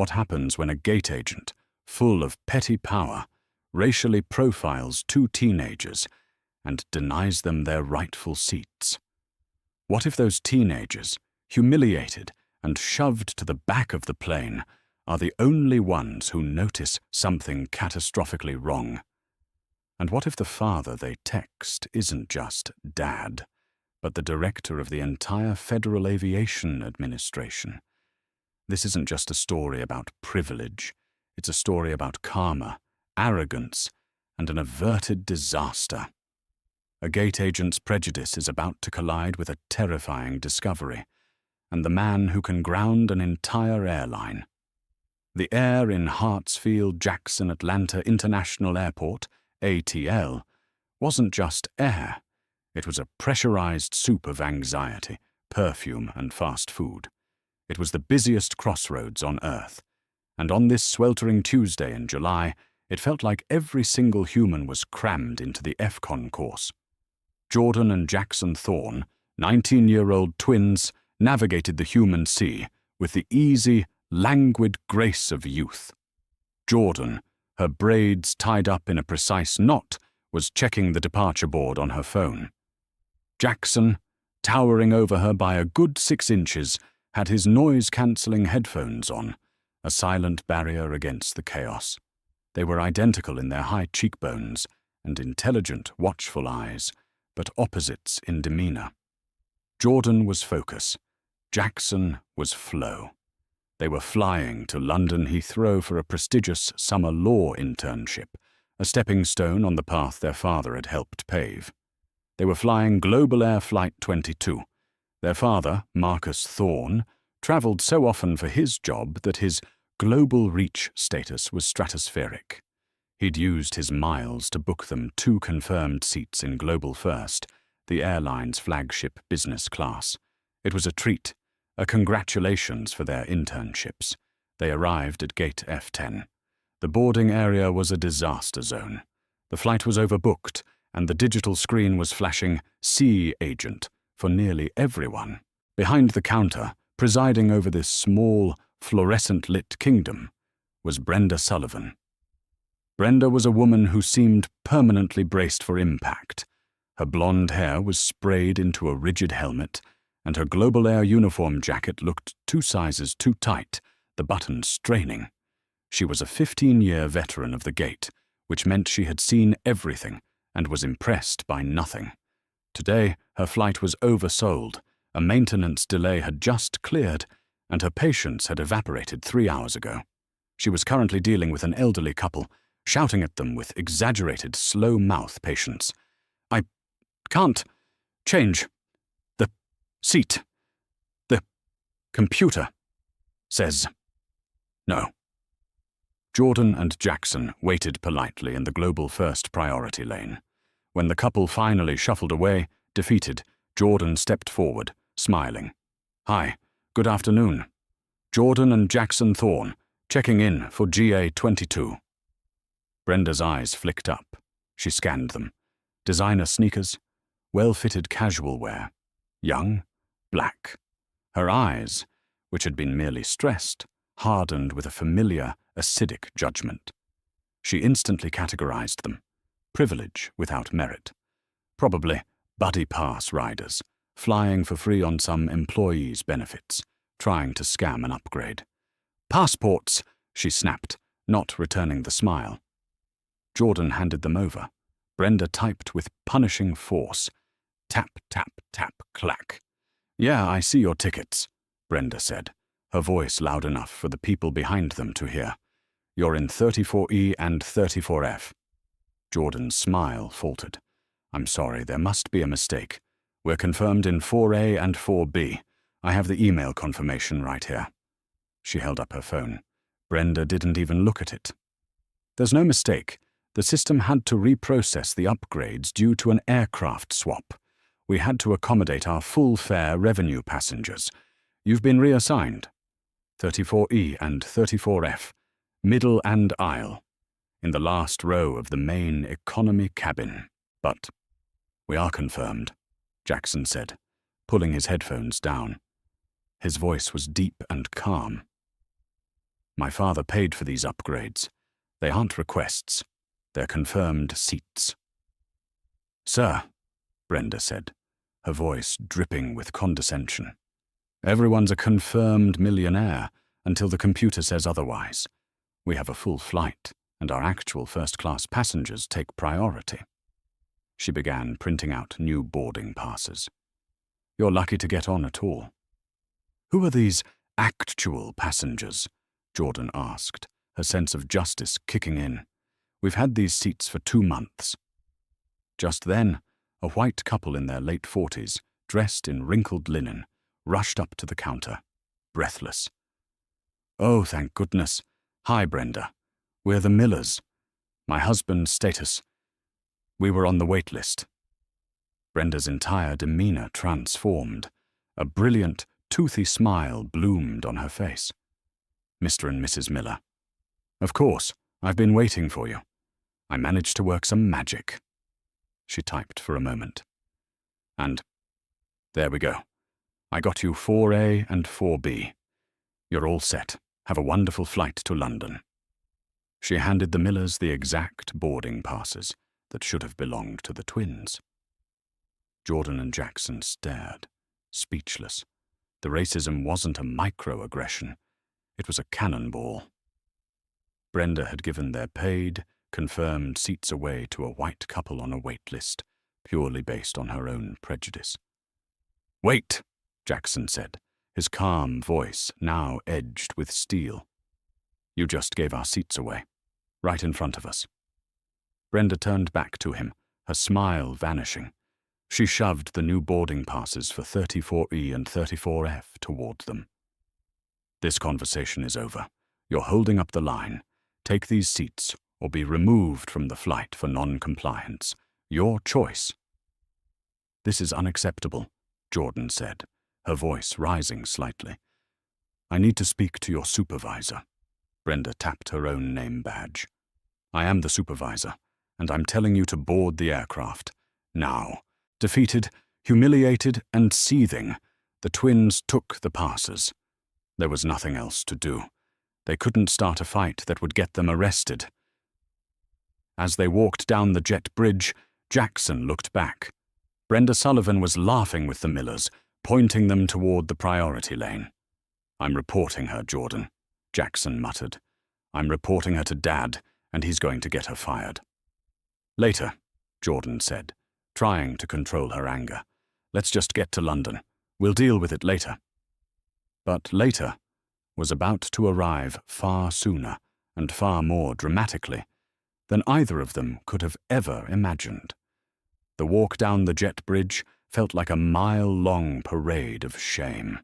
What happens when a gate agent, full of petty power, racially profiles two teenagers and denies them their rightful seats? What if those teenagers, humiliated and shoved to the back of the plane, are the only ones who notice something catastrophically wrong? And what if the father they text isn't just Dad, but the director of the entire Federal Aviation Administration? This isn't just a story about privilege. It's a story about karma, arrogance, and an averted disaster. A gate agent's prejudice is about to collide with a terrifying discovery, and the man who can ground an entire airline. The air in Hartsfield-Jackson Atlanta International Airport, ATL, wasn't just air. It was a pressurized soup of anxiety, perfume, and fast food. It was the busiest crossroads on Earth, and on this sweltering Tuesday in July, it felt like every single human was crammed into the FCON course. Jordan and Jackson Thorne, 19-year-old twins, navigated the human sea with the easy, languid grace of youth. Jordan, her braids tied up in a precise knot, was checking the departure board on her phone. Jackson, towering over her by a good 6 inches, had his noise-cancelling headphones on, a silent barrier against the chaos. They were identical in their high cheekbones and intelligent, watchful eyes, but opposites in demeanor. Jordan was focus. Jackson was flow. They were flying to London Heathrow for a prestigious summer law internship, a stepping stone on the path their father had helped pave. They were flying Global Air Flight 22. Their father, Marcus Thorne, travelled so often for his job that his global reach status was stratospheric. He'd used his miles to book them 2 confirmed seats in Global First, the airline's flagship business class. It was a treat, a congratulations for their internships. They arrived at gate F10. The boarding area was a disaster zone. The flight was overbooked, and the digital screen was flashing Sea Agent for nearly everyone. Behind the counter, presiding over this small, fluorescent-lit kingdom, was Brenda Sullivan. Brenda was a woman who seemed permanently braced for impact. Her blonde hair was sprayed into a rigid helmet, and her Global Air uniform jacket looked 2 sizes too tight, the buttons straining. She was a 15-year veteran of the gate, which meant she had seen everything and was impressed by nothing. Today, her flight was oversold, a maintenance delay had just cleared, and her patience had evaporated 3 hours ago. She was currently dealing with an elderly couple, shouting at them with exaggerated slow-mouth patience. "I can't change the seat. The computer says no." Jordan and Jackson waited politely in the Global First priority lane. When the couple finally shuffled away, defeated, Jordan stepped forward, smiling. "Hi, good afternoon. Jordan and Jackson Thorne, checking in for GA22. Brenda's eyes flicked up. She scanned them. Designer sneakers, well-fitted casual wear. Young, black. Her eyes, which had been merely stressed, hardened with a familiar, acidic judgment. She instantly categorized them. Privilege without merit. Probably buddy pass riders, flying for free on some employee's benefits, trying to scam an upgrade. "Passports," she snapped, not returning the smile. Jordan handed them over. Brenda typed with punishing force. Tap, tap, tap, clack. "Yeah, I see your tickets," Brenda said, her voice loud enough for the people behind them to hear. "You're in 34E and 34F. Jordan's smile faltered. "I'm sorry, there must be a mistake. We're confirmed in 4A and 4B. I have the email confirmation right here." She held up her phone. Brenda didn't even look at it. "There's no mistake. The system had to reprocess the upgrades due to an aircraft swap. We had to accommodate our full-fare revenue passengers. You've been reassigned. 34E and 34F, middle and aisle, in the last row of the main economy cabin. But we are confirmed," Jackson said, pulling his headphones down. His voice was deep and calm. My father paid for these upgrades. They aren't requests. They're confirmed seats. Sir, Brenda said, her voice dripping with condescension. Everyone's a confirmed millionaire until the computer says otherwise. We have a full flight, and our actual first-class passengers take priority. She began printing out new boarding passes. You're lucky to get on at all. Who are these actual passengers? Jordan asked, her sense of justice kicking in. We've had these seats for 2 months. Just then, a white couple in their late 40s, dressed in wrinkled linen, rushed up to the counter, breathless. Oh, thank goodness. Hi, Brenda. We're the Millers. My husband's status. We were on the wait list. Brenda's entire demeanor transformed. A brilliant, toothy smile bloomed on her face. Mr. and Mrs. Miller. Of course, I've been waiting for you. I managed to work some magic. She typed for a moment. And there we go. I got you 4A and 4B. You're all set. Have a wonderful flight to London. She handed the Millers the exact boarding passes that should have belonged to the twins. Jordan and Jackson stared, speechless. The racism wasn't a microaggression. It was a cannonball. Brenda had given their paid, confirmed seats away to a white couple on a wait list, purely based on her own prejudice. Wait, Jackson said, his calm voice now edged with steel. You just gave our seats away, right in front of us. Brenda turned back to him, her smile vanishing. She shoved the new boarding passes for 34E and 34F toward them. This conversation is over. You're holding up the line. Take these seats or be removed from the flight for non-compliance. Your choice. This is unacceptable, Jordan said, her voice rising slightly. I need to speak to your supervisor. Brenda tapped her own name badge. I am the supervisor, and I'm telling you to board the aircraft. Now. Defeated, humiliated, and seething, the twins took the passes. There was nothing else to do. They couldn't start a fight that would get them arrested. As they walked down the jet bridge, Jackson looked back. Brenda Sullivan was laughing with the Millers, pointing them toward the priority lane. I'm reporting her, Jordan, Jackson muttered. I'm reporting her to Dad, and he's going to get her fired. Later, Jordan said, trying to control her anger. Let's just get to London. We'll deal with it later. But later was about to arrive far sooner and far more dramatically than either of them could have ever imagined. The walk down the jet bridge felt like a mile-long parade of shame.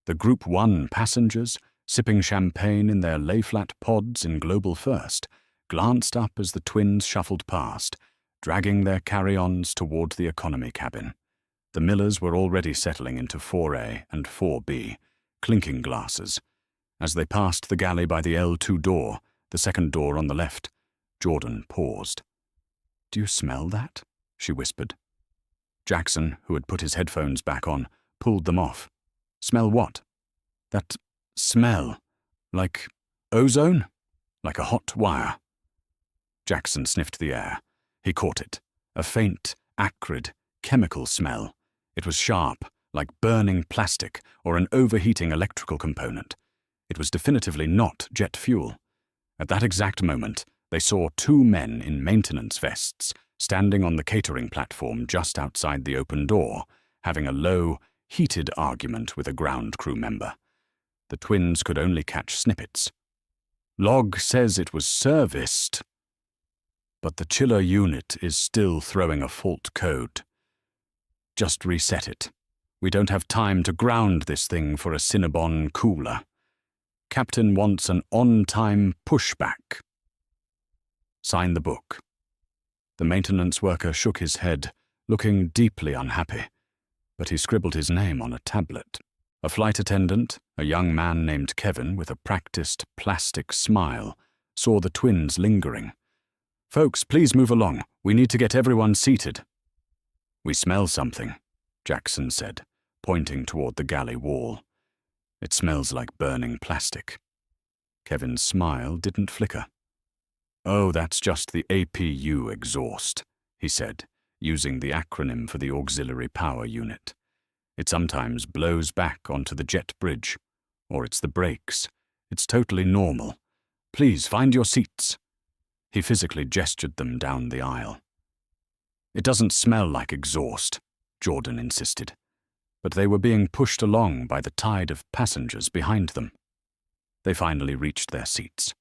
The Group 1 passengers, sipping champagne in their lay-flat pods in Global First, glanced up as the twins shuffled past, dragging their carry-ons toward the economy cabin. The Millers were already settling into 4A and 4B, clinking glasses. As they passed the galley by the L2 door, the second door on the left, Jordan paused. Do you smell that? She whispered. Jackson, who had put his headphones back on, pulled them off. Smell what? That smell. Like ozone? Like a hot wire. Jackson sniffed the air. He caught it. A faint, acrid, chemical smell. It was sharp, like burning plastic or an overheating electrical component. It was definitively not jet fuel. At that exact moment, they saw 2 men in maintenance vests standing on the catering platform just outside the open door, having a low, heated argument with a ground crew member. The twins could only catch snippets. Log says it was serviced, but the chiller unit is still throwing a fault code. Just reset it. We don't have time to ground this thing for a Cinnabon cooler. Captain wants an on-time pushback. Sign the book. The maintenance worker shook his head, looking deeply unhappy, but he scribbled his name on a tablet. A flight attendant, a young man named Kevin with a practiced plastic smile, saw the twins lingering. Folks, please move along. We need to get everyone seated. We smell something, Jackson said, pointing toward the galley wall. It smells like burning plastic. Kevin's smile didn't flicker. "Oh, that's just the APU exhaust," he said, using the acronym for the Auxiliary Power Unit. "It sometimes blows back onto the jet bridge. Or it's the brakes. It's totally normal. Please find your seats." He physically gestured them down the aisle. "It doesn't smell like exhaust," Jordan insisted, but they were being pushed along by the tide of passengers behind them. They finally reached their seats,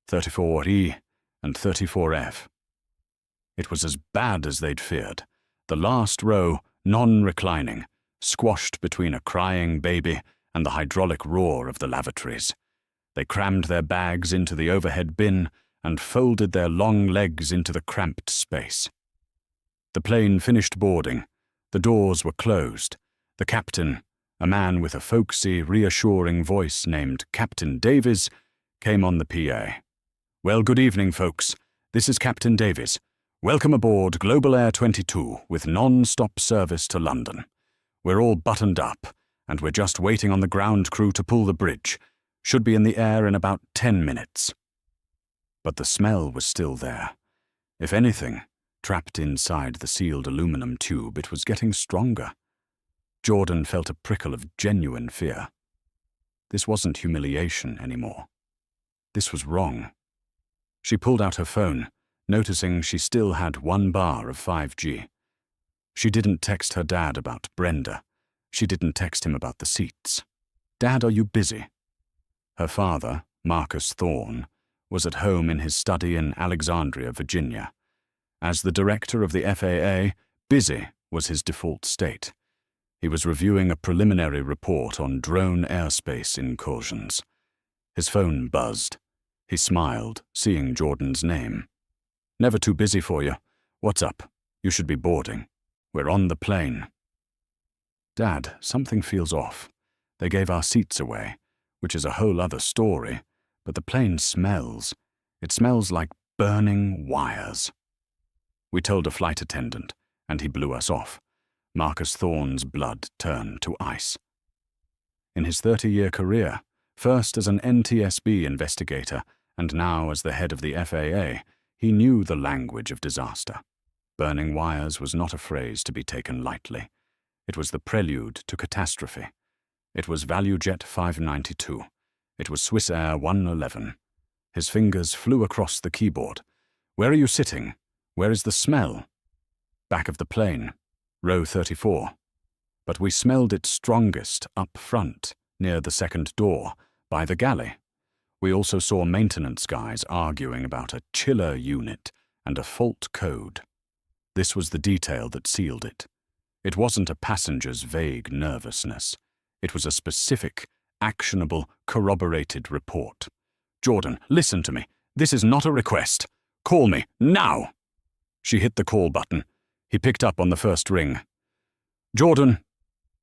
34E and 34F. It was as bad as they'd feared. The last row, non-reclining, squashed between a crying baby and the hydraulic roar of the lavatories. They crammed their bags into the overhead bin and folded their long legs into the cramped space. The plane finished boarding. The doors were closed. The captain, a man with a folksy, reassuring voice named Captain Davies, came on the PA. "Well, good evening, folks. This is Captain Davies. Welcome aboard Global Air 22 with non-stop service to London. We're all buttoned up, and we're just waiting on the ground crew to pull the bridge. Should be in the air in about 10 minutes. But the smell was still there. If anything, trapped inside the sealed aluminum tube, it was getting stronger. Jordan felt a prickle of genuine fear. This wasn't humiliation anymore. This was wrong. She pulled out her phone, noticing she still had 1 bar of 5G. She didn't text her dad about Brenda. She didn't text him about the seats. "Dad, are you busy?" Her father, Marcus Thorne, was at home in his study in Alexandria, Virginia. As the director of the FAA, busy was his default state. He was reviewing a preliminary report on drone airspace incursions. His phone buzzed. He smiled, seeing Jordan's name. "Never too busy for you. What's up? You should be boarding. We're on the plane." "Dad, something feels off. They gave our seats away, which is a whole other story, but the plane smells. It smells like burning wires." We told a flight attendant, and he blew us off. Marcus Thorne's blood turned to ice. In his 30-year career, first as an NTSB investigator and now as the head of the FAA, he knew the language of disaster. Burning wires was not a phrase to be taken lightly. It was the prelude to catastrophe. It was ValueJet 592. It was Swissair 111. His fingers flew across the keyboard. "Where are you sitting? Where is the smell?" "Back of the plane, row 34. But we smelled it strongest up front, near the second door, by the galley. We also saw maintenance guys arguing about a chiller unit and a fault code." This was the detail that sealed it. It wasn't a passenger's vague nervousness. It was a specific, actionable, corroborated report. "Jordan, listen to me. This is not a request. Call me, now!" She hit the call button. He picked up on the first ring. "Jordan,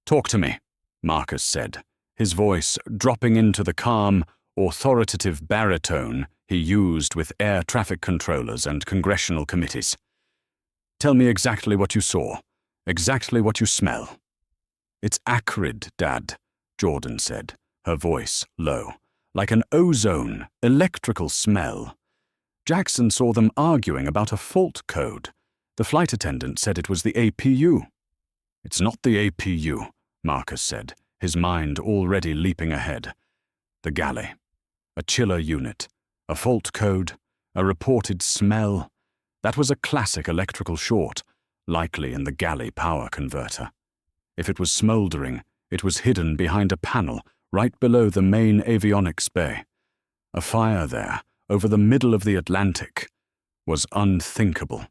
talk to me," Marcus said, his voice dropping into the calm, authoritative baritone he used with air traffic controllers and congressional committees. "Tell me exactly what you saw, exactly what you smell." "It's acrid, Dad," Jordan said, her voice low, "like an ozone, electrical smell. Jackson saw them arguing about a fault code. The flight attendant said it was the APU." "It's not the APU," Marcus said, his mind already leaping ahead. "The galley. A chiller unit. A fault code. A reported smell. That was a classic electrical short, likely in the galley power converter. If it was smoldering, it was hidden behind a panel right below the main avionics bay. A fire there, over the middle of the Atlantic, was unthinkable."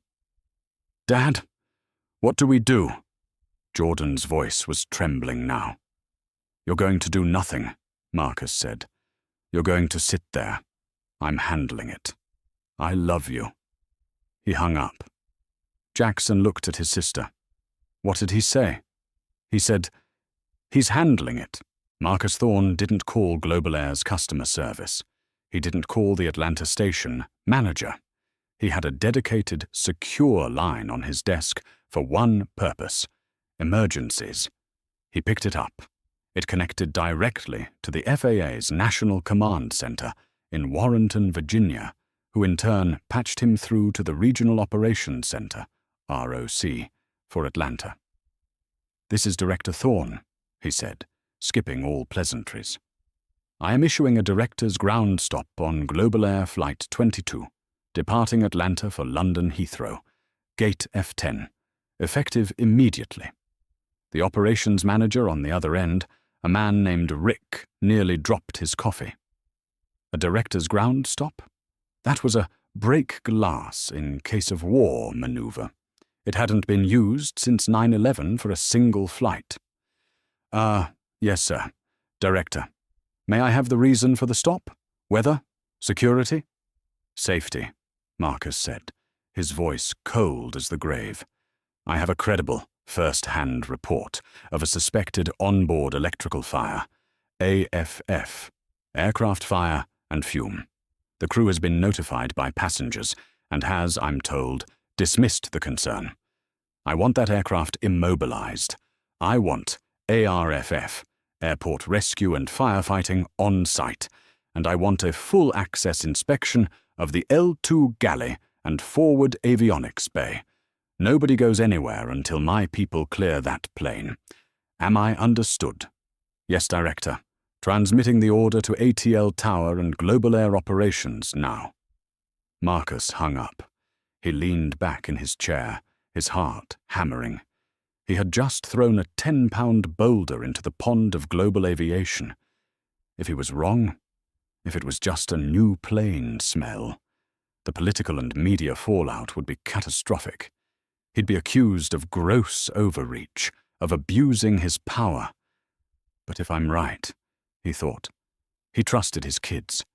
"Dad, what do we do?" Jordan's voice was trembling now. "You're going to do nothing," Marcus said. "You're going to sit there. I'm handling it. I love you." He hung up. Jackson looked at his sister. What did he say? He said, "He's handling it." Marcus Thorne didn't call Global Air's customer service. He didn't call the Atlanta station manager. He had a dedicated, secure line on his desk for one purpose: emergencies. He picked it up. It connected directly to the FAA's National Command Center in Warrenton, Virginia, who in turn patched him through to the Regional Operations Center, ROC, for Atlanta. "This is Director Thorne," he said, skipping all pleasantries. "I am issuing a director's ground stop on Global Air Flight 22, departing Atlanta for London Heathrow, Gate F10, effective immediately." The operations manager on the other end, a man named Rick, nearly dropped his coffee. A director's ground stop? That was a break glass in case of war maneuver. It hadn't been used since 9/11 for a single flight. Yes, sir. Director. May I have the reason for the stop? Weather? Security? Safety, Marcus said, his voice cold as the grave. I have a credible, first-hand report of a suspected onboard electrical fire, AFF, aircraft fire and fume. The crew has been notified by passengers and has, I'm told, dismissed the concern. I want that aircraft immobilized. I want ARFF, Airport Rescue and Firefighting, on site, and I want a full access inspection of the L2 galley and forward avionics bay. Nobody goes anywhere until my people clear that plane. Am I understood? Yes, Director. Transmitting the order to ATL Tower and Global Air Operations now. Marcus hung up. He leaned back in his chair, his heart hammering. He had just thrown a 10-pound boulder into the pond of global aviation. If he was wrong, if it was just a new plane smell, the political and media fallout would be catastrophic. He'd be accused of gross overreach, of abusing his power. But if I'm right, he thought, he trusted his kids.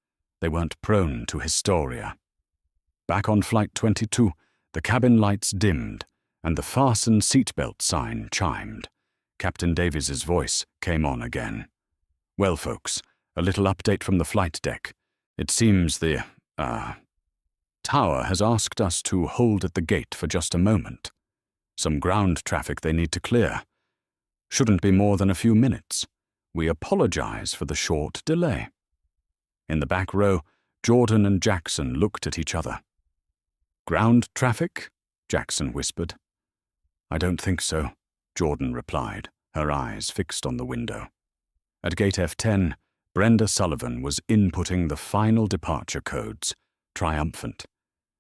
They weren't prone to hysteria. Back on Flight 22, the cabin lights dimmed, and the fasten seatbelt sign chimed. Captain Davies's voice came on again. Well, folks, a little update from the flight deck. It seems the, tower has asked us to hold at the gate for just a moment. Some ground traffic they need to clear. Shouldn't be more than a few minutes. We apologize for the short delay. In the back row, Jordan and Jackson looked at each other. Ground traffic? Jackson whispered. I don't think so, Jordan replied, her eyes fixed on the window. At gate F10, Brenda Sullivan was inputting the final departure codes, triumphant.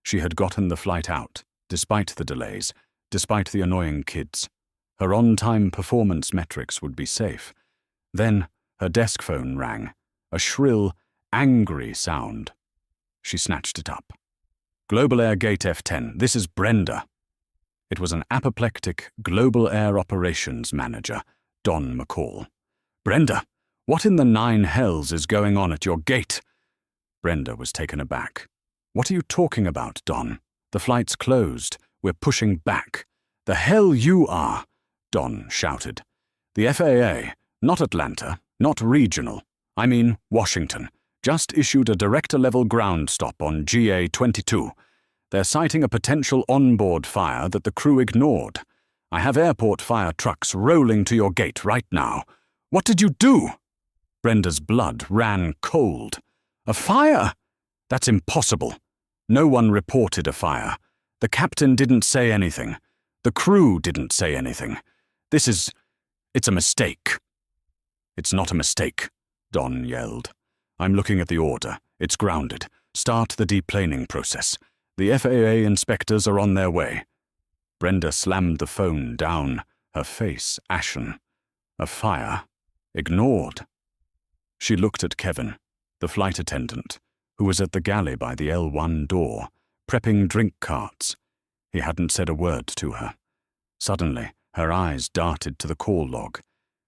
She had gotten the flight out, despite the delays, despite the annoying kids. Her on-time performance metrics would be safe. Then her desk phone rang, a shrill, angry sound. She snatched it up. Global Air Gate F10, this is Brenda. It was an apoplectic Global Air Operations Manager, Don McCall. Brenda, what in the nine hells is going on at your gate? Brenda was taken aback. What are you talking about, Don? The flight's closed. We're pushing back. The hell you are, Don shouted. The FAA, not Atlanta, not regional, I mean Washington, just issued a director-level ground stop on GA-22. They're citing a potential onboard fire that the crew ignored. I have airport fire trucks rolling to your gate right now. What did you do? Brenda's blood ran cold. A fire? That's impossible. No one reported a fire. The captain didn't say anything. The crew didn't say anything. It's a mistake. It's not a mistake, Don yelled. I'm looking at the order. It's grounded. Start the deplaning process. The FAA inspectors are on their way. Brenda slammed the phone down, her face ashen. A fire? Ignored. She looked at Kevin, the flight attendant, who was at the galley by the L1 door, prepping drink carts. He hadn't said a word to her. Suddenly, her eyes darted to the call log.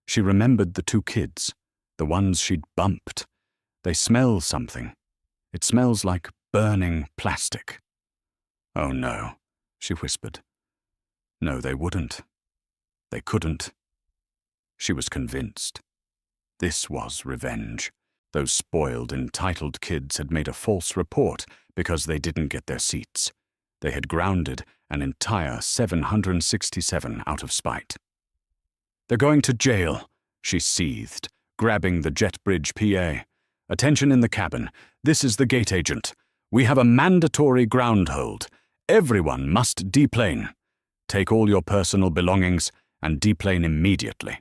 She remembered the two kids, the ones she'd bumped. They smell something. It smells like burning plastic. Oh no, she whispered. No, they wouldn't. They couldn't. She was convinced. This was revenge. Those spoiled, entitled kids had made a false report because they didn't get their seats. They had grounded an entire 767 out of spite. They're going to jail, she seethed, grabbing the JetBridge PA. Attention in the cabin. This is the gate agent. We have a mandatory ground hold. Everyone must deplane. Take all your personal belongings and deplane immediately."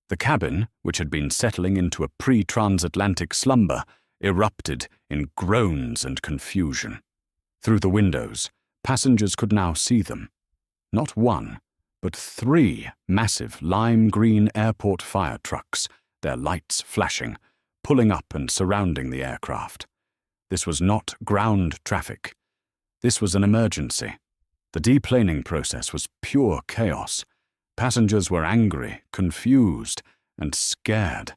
The cabin, which had been settling into a pre-transatlantic slumber, erupted in groans and confusion. Through the windows, passengers could now see them. Not one, but 3 massive lime green airport fire trucks, their lights flashing, pulling up and surrounding the aircraft. This was not ground traffic. This was an emergency. The deplaning process was pure chaos. Passengers were angry, confused, and scared.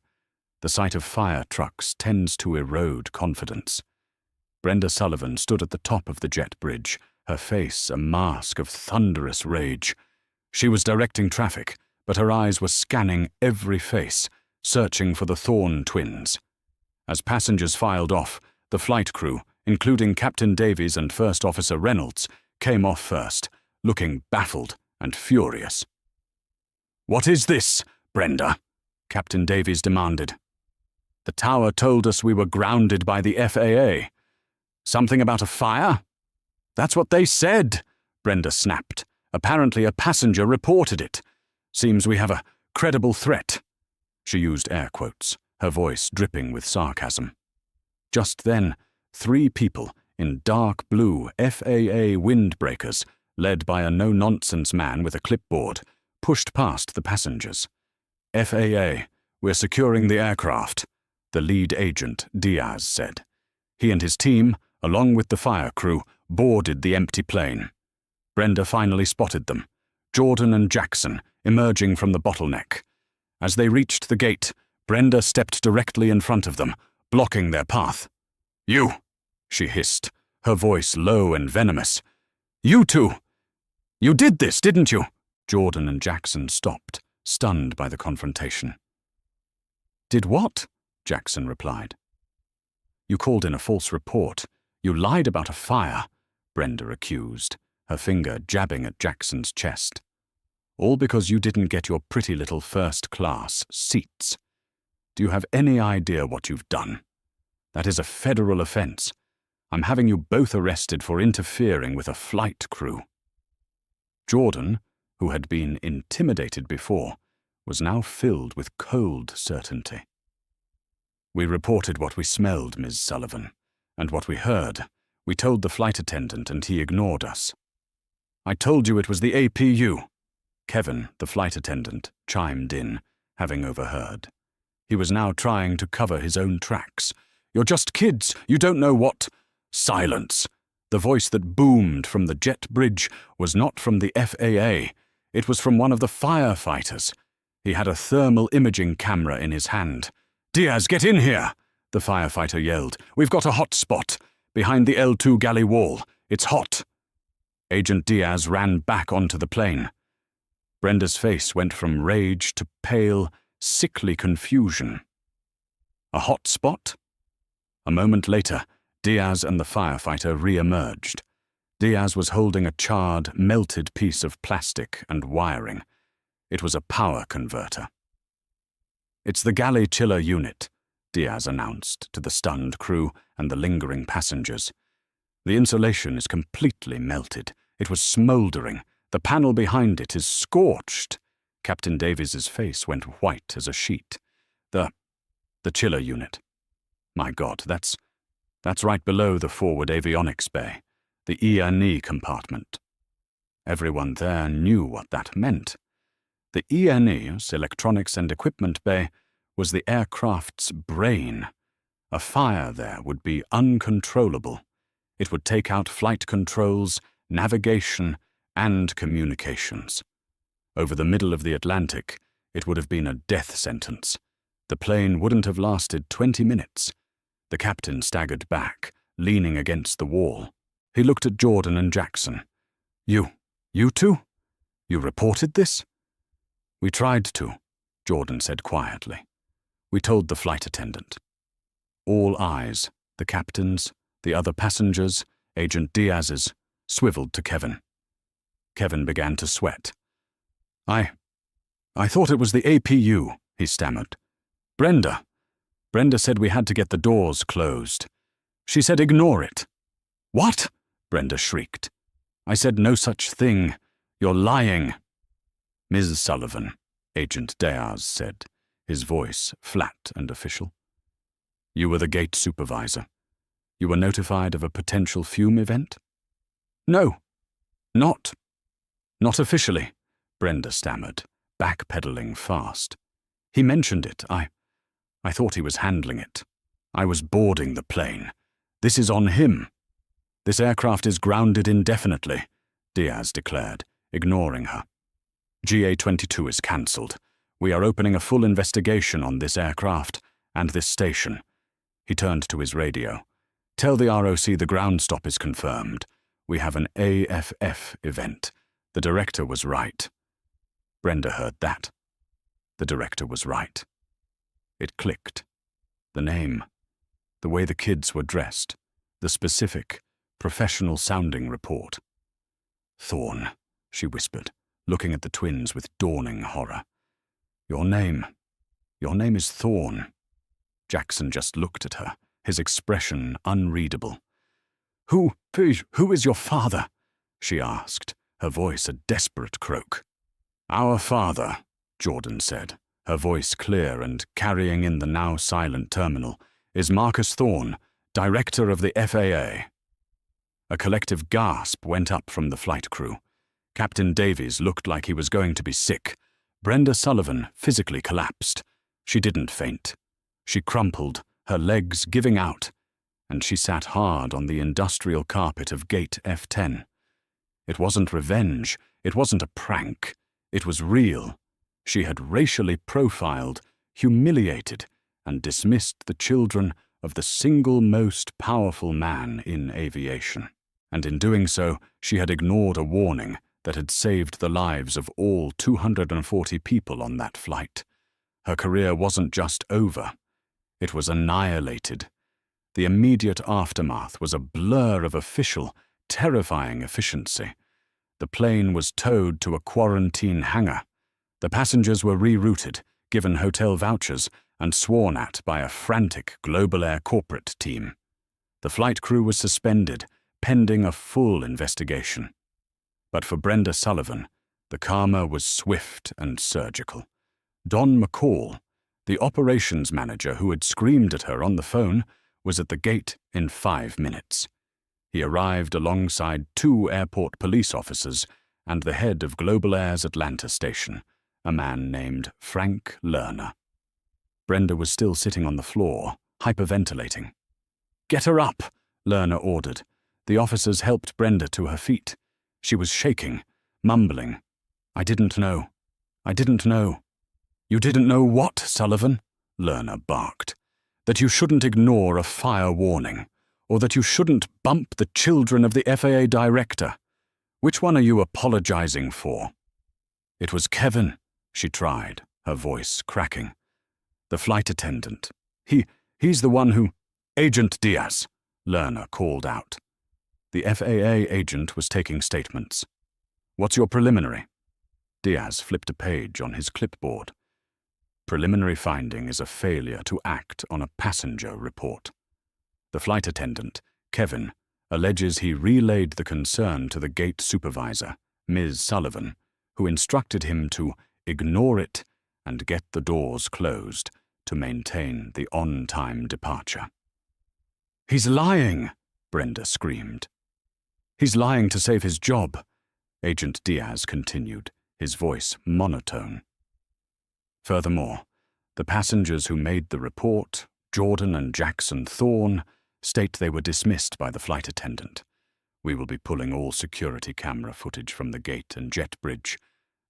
The sight of fire trucks tends to erode confidence. Brenda Sullivan stood at the top of the jet bridge, her face a mask of thunderous rage. She was directing traffic, but her eyes were scanning every face, searching for the Thorne twins. As passengers filed off, the flight crew, including Captain Davies and First Officer Reynolds, came off first, looking baffled and furious. "What is this, Brenda?" Captain Davies demanded. "The tower told us we were grounded by the FAA. Something about a fire?" "That's what they said," Brenda snapped. "Apparently a passenger reported it. Seems we have a credible threat." She used air quotes, her voice dripping with sarcasm. Just then, 3 people in dark blue FAA windbreakers, led by a no-nonsense man with a clipboard, pushed past the passengers. "FAA, we're securing the aircraft," the lead agent, Diaz, said. He and his team, along with the fire crew, boarded the empty plane. Brenda finally spotted them, Jordan and Jackson, emerging from the bottleneck. As they reached the gate, Brenda stepped directly in front of them, blocking their path. "You!" she hissed, her voice low and venomous. "You two! You did this, didn't you?" Jordan and Jackson stopped, stunned by the confrontation. "Did what?" Jackson replied. "You called in a false report. You lied about a fire," Brenda accused, her finger jabbing at Jackson's chest. "All because you didn't get your pretty little first-class seats. Do you have any idea what you've done? That is a federal offense. I'm having you both arrested for interfering with a flight crew." Jordan, who had been intimidated before, was now filled with cold certainty. "We reported what we smelled, Ms. Sullivan, and what we heard. We told the flight attendant and he ignored us." "I told you it was the APU." Kevin, the flight attendant, chimed in, having overheard. He was now trying to cover his own tracks. "You're just kids. You don't know what—" "Silence!" The voice that boomed from the jet bridge was not from the FAA. It was from one of the firefighters. He had a thermal imaging camera in his hand. "Diaz, get in here!" the firefighter yelled. "We've got a hot spot, behind the L2 galley wall. It's hot." Agent Diaz ran back onto the plane. Brenda's face went from rage to pale, sickly confusion. A hot spot? A moment later, Diaz and the firefighter re-emerged. Diaz was holding a charred, melted piece of plastic and wiring. It was a power converter. "It's the galley chiller unit," Diaz announced to the stunned crew and the lingering passengers. "The insulation is completely melted. It was smoldering. The panel behind it is scorched." Captain Davies's face went white as a sheet. The chiller unit. My God, that's right below the forward avionics bay, the E&E compartment. Everyone there knew what that meant. The E&E's Electronics and Equipment Bay was the aircraft's brain. A fire there would be uncontrollable. It would take out flight controls, navigation, and communications. Over the middle of the Atlantic, it would have been a death sentence. The plane wouldn't have lasted 20 minutes. The captain staggered back, leaning against the wall. He looked at Jordan and Jackson. You two? You reported this?" "We tried to," Jordan said quietly. "We told the flight attendant." All eyes, the captain's, the other passengers, Agent Diaz's, swiveled to Kevin. Kevin began to sweat. I thought it was the APU," he stammered. "Brenda, Brenda said we had to get the doors closed. She said ignore it. What? Brenda shrieked. I said no such thing. You're lying. Ms. Sullivan, Agent Diaz said, his voice flat and official. You were the gate supervisor. You were notified of a potential fume event? No. Not officially, Brenda stammered, backpedaling fast. He mentioned it. I thought he was handling it. I was boarding the plane. This is on him. This aircraft is grounded indefinitely, Diaz declared, ignoring her. GA-22 is cancelled. We are opening a full investigation on this aircraft and this station. He turned to his radio. Tell the ROC the ground stop is confirmed. We have an AFF event. The director was right. Brenda heard that. The director was right. It clicked. The name, the way the kids were dressed, the specific, professional-sounding report. Thorne, she whispered, looking at the twins with dawning horror. Your name is Thorne. Jackson just looked at her, his expression unreadable. Who is your father? She asked, her voice a desperate croak. Our father, Jordan said, her voice clear and carrying in the now silent terminal, is Marcus Thorne, director of the FAA. A collective gasp went up from the flight crew. Captain Davies looked like he was going to be sick. Brenda Sullivan physically collapsed. She didn't faint. She crumpled, her legs giving out, and she sat hard on the industrial carpet of Gate F-10. It wasn't revenge. It wasn't a prank. It was real. She had racially profiled, humiliated, and dismissed the children of the single most powerful man in aviation. And in doing so, she had ignored a warning that had saved the lives of all 240 people on that flight. Her career wasn't just over. It was annihilated. The immediate aftermath was a blur of official, terrifying efficiency. The plane was towed to a quarantine hangar. The passengers were rerouted, given hotel vouchers, and sworn at by a frantic Global Air corporate team. The flight crew was suspended, pending a full investigation. But for Brenda Sullivan, the karma was swift and surgical. Don McCall, the operations manager who had screamed at her on the phone, was at the gate in 5 minutes. He arrived alongside 2 airport police officers and the head of Global Air's Atlanta station, a man named Frank Lerner. Brenda was still sitting on the floor, hyperventilating. "Get her up," Lerner ordered. The officers helped Brenda to her feet. She was shaking, mumbling. I didn't know. You didn't know what, Sullivan?" Lerner barked. "That you shouldn't ignore a fire warning, or that you shouldn't bump the children of the FAA director. Which one are you apologizing for?" "It was Kevin," she tried, her voice cracking. "The flight attendant. He's the one who—" "Agent Diaz," Lerner called out. The FAA agent was taking statements. "What's your preliminary?" Diaz flipped a page on his clipboard. Preliminary finding is a failure to act on a passenger report. The flight attendant, Kevin, alleges he relayed the concern to the gate supervisor, Ms. Sullivan, who instructed him to ignore it and get the doors closed to maintain the on-time departure. "He's lying!" Brenda screamed. "He's lying to save his job," Agent Diaz continued, his voice monotone. Furthermore, the passengers who made the report, Jordan and Jackson Thorne, state they were dismissed by the flight attendant. We will be pulling all security camera footage from the gate and jet bridge,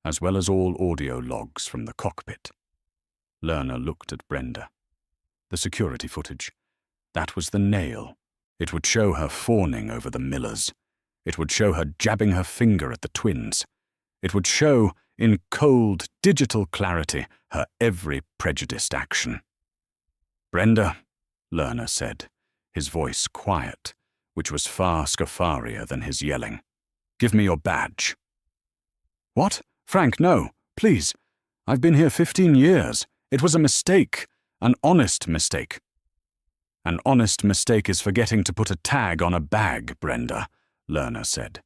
as well as all audio logs from the cockpit. Lerner looked at Brenda. The security footage. That was the nail. It would show her fawning over the Millers. It would show her jabbing her finger at the twins. It would show, in cold, digital clarity, her every prejudiced action. "Brenda," Lerner said, his voice quiet, which was far scarier than his yelling. "Give me your badge." "What? Frank, no, please. I've been here 15 years. It was a mistake. An honest mistake. An honest mistake is forgetting to put a tag on a bag, Brenda, Lerner said.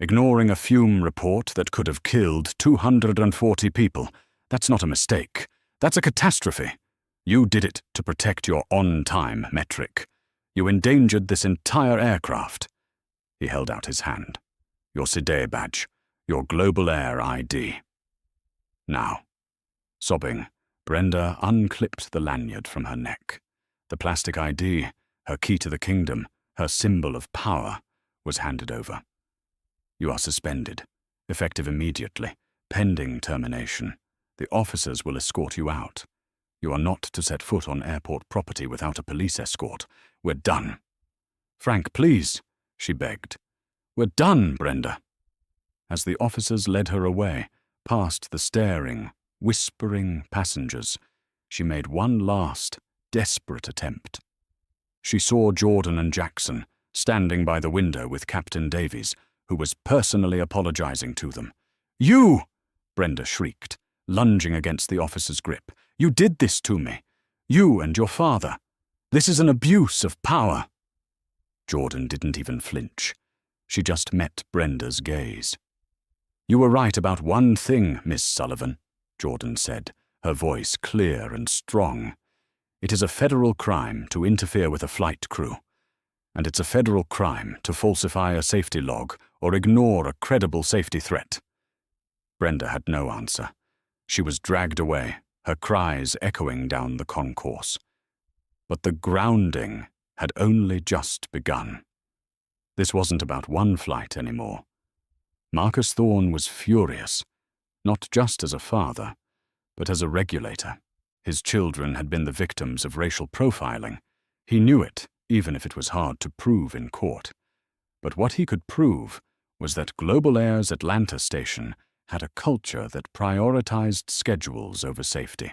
Ignoring a fume report that could have killed 240 people. That's not a mistake. That's a catastrophe. You did it to protect your on-time metric. You endangered this entire aircraft. He held out his hand. Your CIDE badge. Your Global Air ID. Now. Sobbing, Brenda unclipped the lanyard from her neck. The plastic ID, her key to the kingdom, her symbol of power, was handed over. You are suspended, effective immediately, pending termination. The officers will escort you out. You are not to set foot on airport property without a police escort. We're done. Frank, please, she begged. We're done, Brenda. As the officers led her away, past the staring, whispering passengers, she made one last, desperate attempt. She saw Jordan and Jackson standing by the window with Captain Davies, who was personally apologizing to them. You! Brenda shrieked, lunging against the officer's grip. You did this to me. You and your father. This is an abuse of power. Jordan didn't even flinch. She just met Brenda's gaze. You were right about one thing, Miss Sullivan, Jordan said, her voice clear and strong. It is a federal crime to interfere with a flight crew. And it's a federal crime to falsify a safety log or ignore a credible safety threat. Brenda had no answer. She was dragged away, her cries echoing down the concourse. But the grounding had only just begun. This wasn't about one flight anymore. Marcus Thorne was furious, not just as a father, but as a regulator. His children had been the victims of racial profiling. He knew it, even if it was hard to prove in court. But what he could prove was that Global Air's Atlanta station had a culture that prioritized schedules over safety.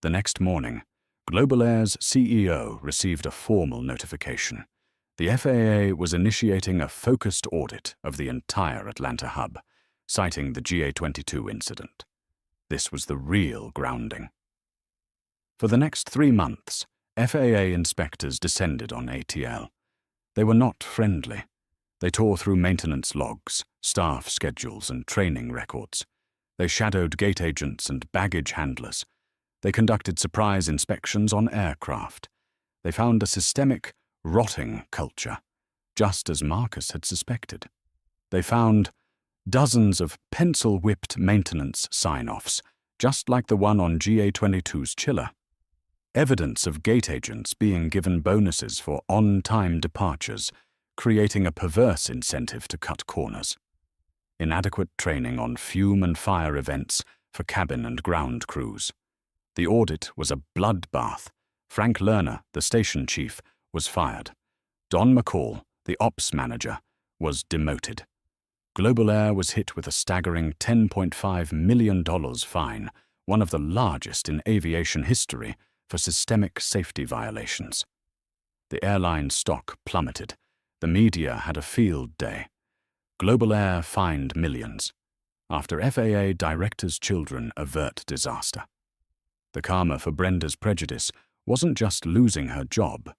The next morning, Global Air's CEO received a formal notification. The FAA was initiating a focused audit of the entire Atlanta hub, citing the GA-22 incident. This was the real grounding. For the next 3 months, FAA inspectors descended on ATL. They were not friendly. They tore through maintenance logs, staff schedules, and training records. They shadowed gate agents and baggage handlers. They conducted surprise inspections on aircraft. They found a systemic, rotting culture, just as Marcus had suspected. They found dozens of pencil-whipped maintenance sign-offs, just like the one on GA-22's chiller. Evidence of gate agents being given bonuses for on-time departures, creating a perverse incentive to cut corners. Inadequate training on fume and fire events for cabin and ground crews. The audit was a bloodbath. Frank Lerner, the station chief, was fired. Don McCall, the ops manager, was demoted. Global Air was hit with a staggering $10.5 million fine, one of the largest in aviation history, for systemic safety violations. The airline stock plummeted. The media had a field day. Global Air fined millions. After FAA directors' children avert disaster. The karma for Brenda's prejudice wasn't just losing her job.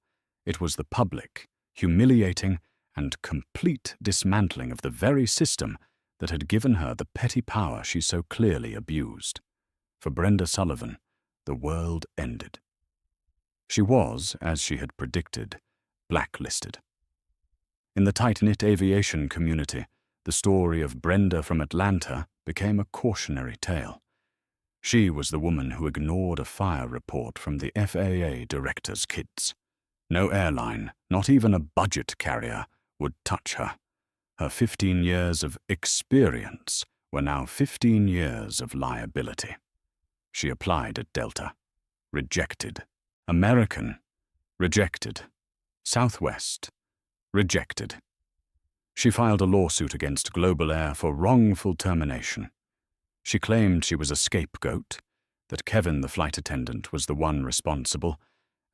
It was the public, humiliating and complete dismantling of the very system that had given her the petty power she so clearly abused. For Brenda Sullivan, the world ended. She was, as she had predicted, blacklisted. In the tight-knit aviation community, the story of Brenda from Atlanta became a cautionary tale. She was the woman who ignored a fire report from the FAA director's kids. No airline, not even a budget carrier, would touch her. Her 15 years of experience were now 15 years of liability. She applied at Delta. Rejected. American. Rejected. Southwest. Rejected. She filed a lawsuit against Global Air for wrongful termination. She claimed she was a scapegoat, that Kevin, the flight attendant, was the one responsible,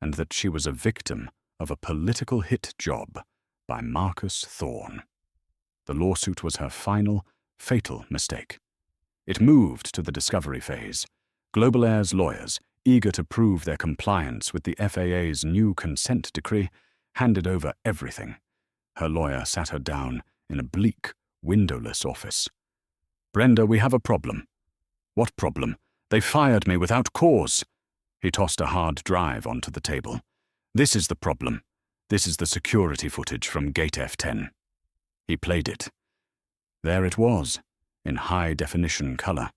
and that she was a victim of a political hit job by Marcus Thorne. The lawsuit was her final, fatal mistake. It moved to the discovery phase. Global Air's lawyers, eager to prove their compliance with the FAA's new consent decree, handed over everything. Her lawyer sat her down in a bleak, windowless office. "Brenda, we have a problem." "What problem? They fired me without cause." He tossed a hard drive onto the table. "This is the problem. This is the security footage from Gate F10. He played it. There it was, in high-definition color.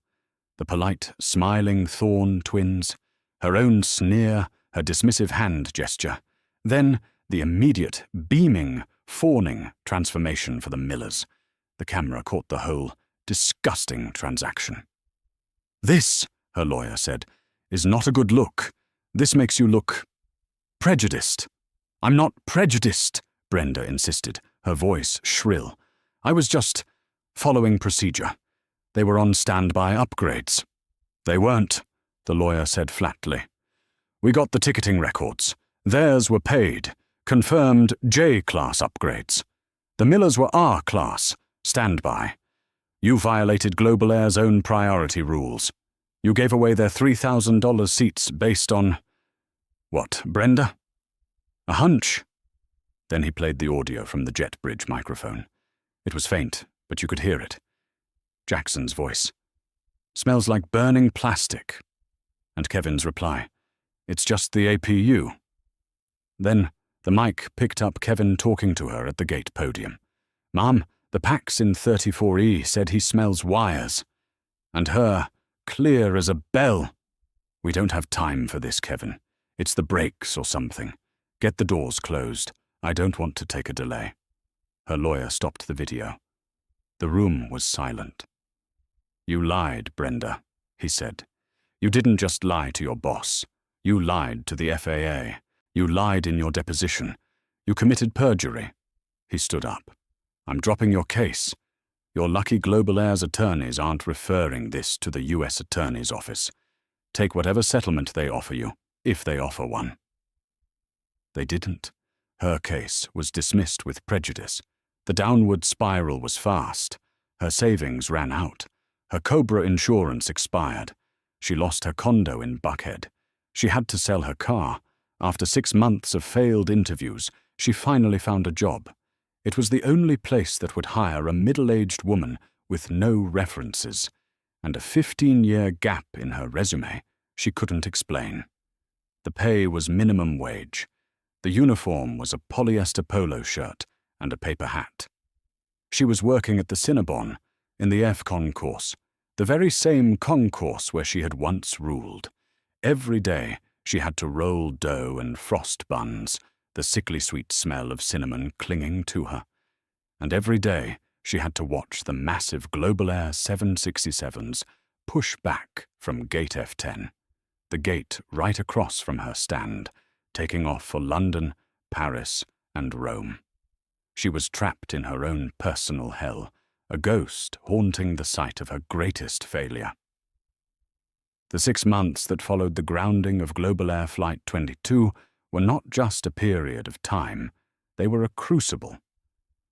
The polite, smiling Thorne twins, her own sneer, her dismissive hand gesture. Then the immediate, beaming, fawning transformation for the Millers. The camera caught the whole disgusting transaction. "This," her lawyer said, "is not a good look. This makes you look prejudiced." "I'm not prejudiced," Brenda insisted, her voice shrill. "I was just following procedure. They were on standby upgrades." "They weren't," the lawyer said flatly. "We got the ticketing records. Theirs were paid, confirmed J-class upgrades. The Millers were R-class, standby. You violated Global Air's own priority rules. You gave away their $3,000 seats based on—" "What, Brenda?" "A hunch." Then he played the audio from the jet bridge microphone. It was faint, but you could hear it. Jackson's voice. "Smells like burning plastic." And Kevin's reply. "It's just the APU." Then the mic picked up Kevin talking to her at the gate podium. "Mom, the Pax in 34E said he smells wires." And her, clear as a bell. "We don't have time for this, Kevin. It's the brakes or something. Get the doors closed. I don't want to take a delay." Her lawyer stopped the video. The room was silent. "You lied, Brenda," he said. "You didn't just lie to your boss. You lied to the FAA. You lied in your deposition. You committed perjury." He stood up. "I'm dropping your case. Your lucky Global Air's attorneys aren't referring this to the U.S. Attorney's Office. Take whatever settlement they offer you, if they offer one." They didn't. Her case was dismissed with prejudice. The downward spiral was fast. Her savings ran out. Her Cobra insurance expired. She lost her condo in Buckhead. She had to sell her car. After 6 months of failed interviews, she finally found a job. It was the only place that would hire a middle-aged woman with no references, and a 15-year gap in her resume she couldn't explain. The pay was minimum wage. The uniform was a polyester polo shirt and a paper hat. She was working at the Cinnabon, in the F concourse, the very same concourse where she had once ruled. Every day she had to roll dough and frost buns, the sickly sweet smell of cinnamon clinging to her. And every day she had to watch the massive Global Air 767s push back from Gate F10, the gate right across from her stand, taking off for London, Paris, and Rome. She was trapped in her own personal hell, a ghost haunting the site of her greatest failure. The 6 months that followed the grounding of Global Air Flight 22 were not just a period of time, they were a crucible.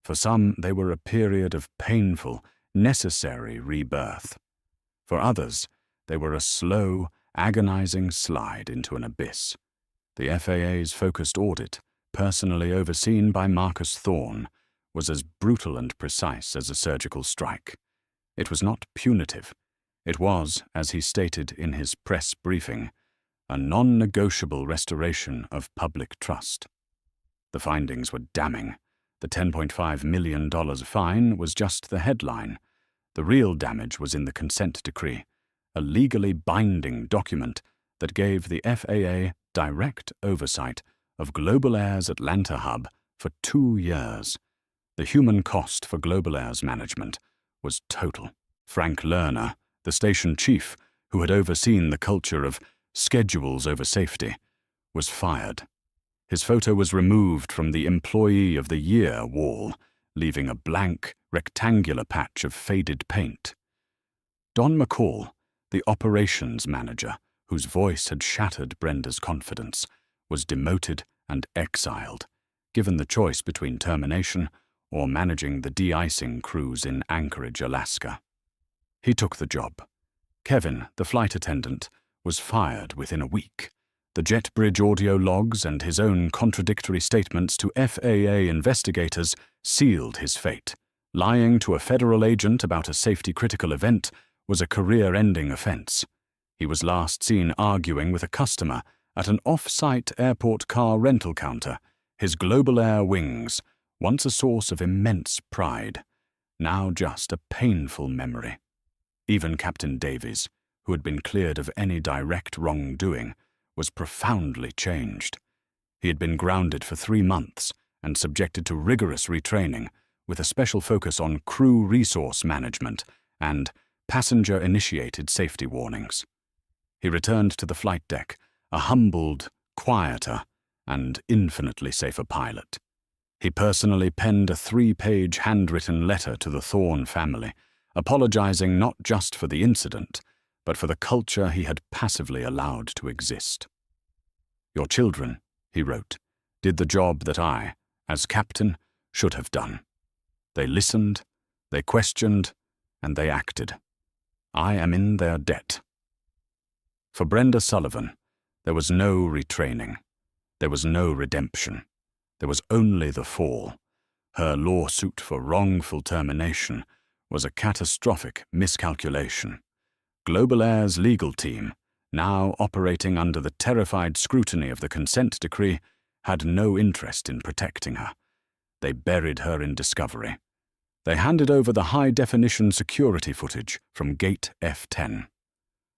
For some, they were a period of painful, necessary rebirth. For others, they were a slow, agonizing slide into an abyss. The FAA's focused audit, personally overseen by Marcus Thorne, was as brutal and precise as a surgical strike. It was not punitive. It was, as he stated in his press briefing, a non-negotiable restoration of public trust. The findings were damning. The $10.5 million fine was just the headline. The real damage was in the consent decree, a legally binding document that gave the FAA direct oversight of Global Air's Atlanta hub for 2 years. The human cost for Global Air's management was total. Frank Lerner, the station chief who had overseen the culture of schedules over safety, was fired. His photo was removed from the Employee of the Year wall, leaving a blank, rectangular patch of faded paint. Don McCall, the operations manager, whose voice had shattered Brenda's confidence, was demoted and exiled, given the choice between termination or managing the de-icing cruise in Anchorage, Alaska. He took the job. Kevin, the flight attendant, was fired within a week. The JetBridge audio logs and his own contradictory statements to FAA investigators sealed his fate. Lying to a federal agent about a safety-critical event was a career-ending offense. He was last seen arguing with a customer at an off-site airport car rental counter, his Global Air wings, once a source of immense pride, now just a painful memory. Even Captain Davies, who had been cleared of any direct wrongdoing, was profoundly changed. He had been grounded for 3 months and subjected to rigorous retraining, with a special focus on crew resource management and passenger-initiated safety warnings. He returned to the flight deck, a humbled, quieter, and infinitely safer pilot. He personally penned a 3-page handwritten letter to the Thorne family, apologizing not just for the incident, but for the culture he had passively allowed to exist. "Your children," he wrote, "did the job that I, as captain, should have done. They listened, they questioned, and they acted. I am in their debt." For Brenda Sullivan, there was no retraining. There was no redemption. There was only the fall. Her lawsuit for wrongful termination was a catastrophic miscalculation. Global Air's legal team, now operating under the terrified scrutiny of the consent decree, had no interest in protecting her. They buried her in discovery. They handed over the high-definition security footage from Gate F10.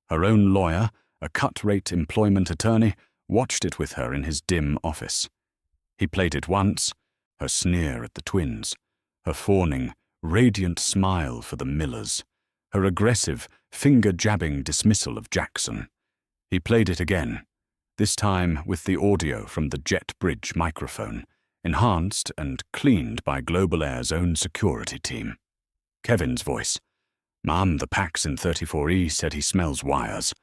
Her own lawyer, a cut-rate employment attorney, watched it with her in his dim office. He played it once, her sneer at the twins, her fawning, radiant smile for the Millers, her aggressive, finger-jabbing dismissal of Jackson. He played it again, this time with the audio from the JetBridge microphone, enhanced and cleaned by Global Air's own security team. Kevin's voice. "Ma'am, the Pax in 34E said he smells wires."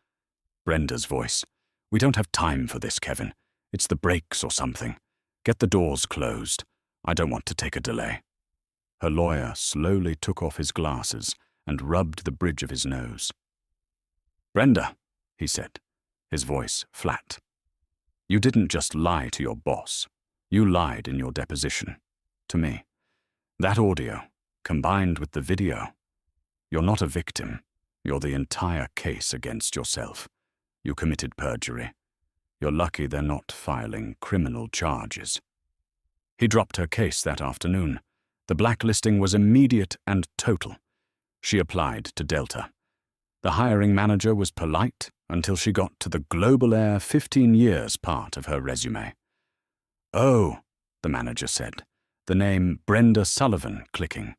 Brenda's voice. "We don't have time for this, Kevin. It's the brakes or something. Get the doors closed. I don't want to take a delay." Her lawyer slowly took off his glasses and rubbed the bridge of his nose. "Brenda," he said, his voice flat. "You didn't just lie to your boss. You lied in your deposition. To me. That audio, combined with the video. You're not a victim. You're the entire case against yourself. You committed perjury. You're lucky they're not filing criminal charges." He dropped her case that afternoon. The blacklisting was immediate and total. She applied to Delta. The hiring manager was polite until she got to the Global Air 15 years part of her resume. "Oh," the manager said, the name Brenda Sullivan clicking.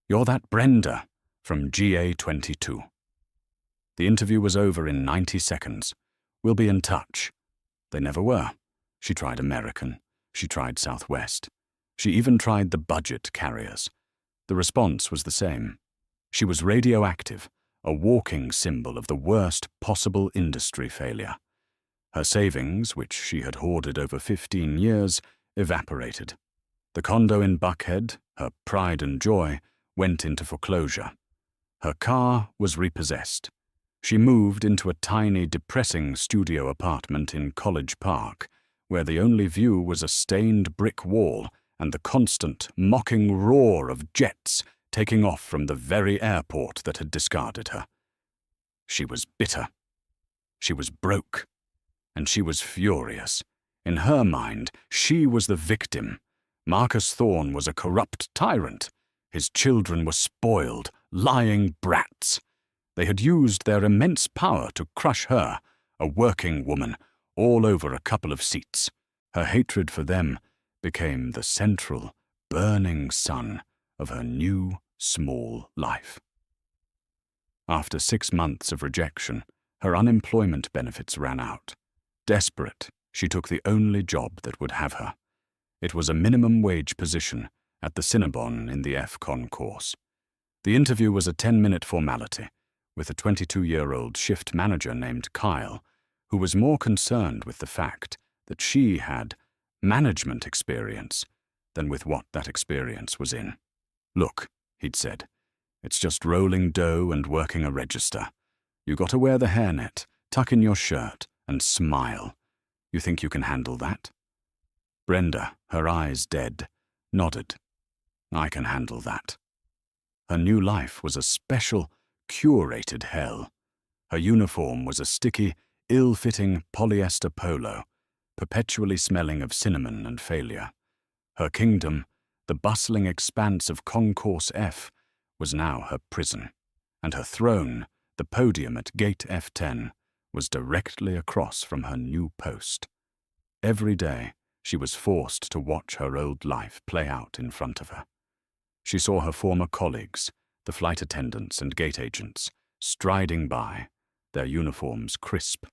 "You're that Brenda from GA22. The interview was over in 90 seconds. We'll be in touch." They never were. She tried American. She tried Southwest. She even tried the budget carriers. The response was the same. She was radioactive, a walking symbol of the worst possible industry failure. Her savings, which she had hoarded over 15 years, evaporated. The condo in Buckhead, her pride and joy, went into foreclosure. Her car was repossessed. She moved into a tiny, depressing studio apartment in College Park, where the only view was a stained brick wall and the constant, mocking roar of jets taking off from the very airport that had discarded her. She was bitter. She was broke. And she was furious. In her mind, she was the victim. Marcus Thorne was a corrupt tyrant. His children were spoiled, lying brats. They had used their immense power to crush her, a working woman, all over a couple of seats. Her hatred for them became the central, burning sun of her new, small life. After 6 months of rejection, her unemployment benefits ran out. Desperate, she took the only job that would have her. It was a minimum wage position at the Cinnabon in the F-Con course. The interview was a 10-minute formality, with a 22-year-old shift manager named Kyle, who was more concerned with the fact that she had management experience than with what that experience was in. "Look," he'd said, "it's just rolling dough and working a register. You got to wear the hairnet, Tuck in your shirt and smile. You think you can handle that? Brenda, her eyes dead, nodded. I can handle that. Her new life was a special, curated hell. Her uniform was a sticky, ill-fitting polyester polo, perpetually smelling of cinnamon and failure. Her kingdom, the bustling expanse of Concourse F, was now her prison, and her throne, the podium at Gate F10, was directly across from her new post. Every day, she was forced to watch her old life play out in front of her. She saw her former colleagues, the flight attendants and gate agents, striding by, their uniforms crisp,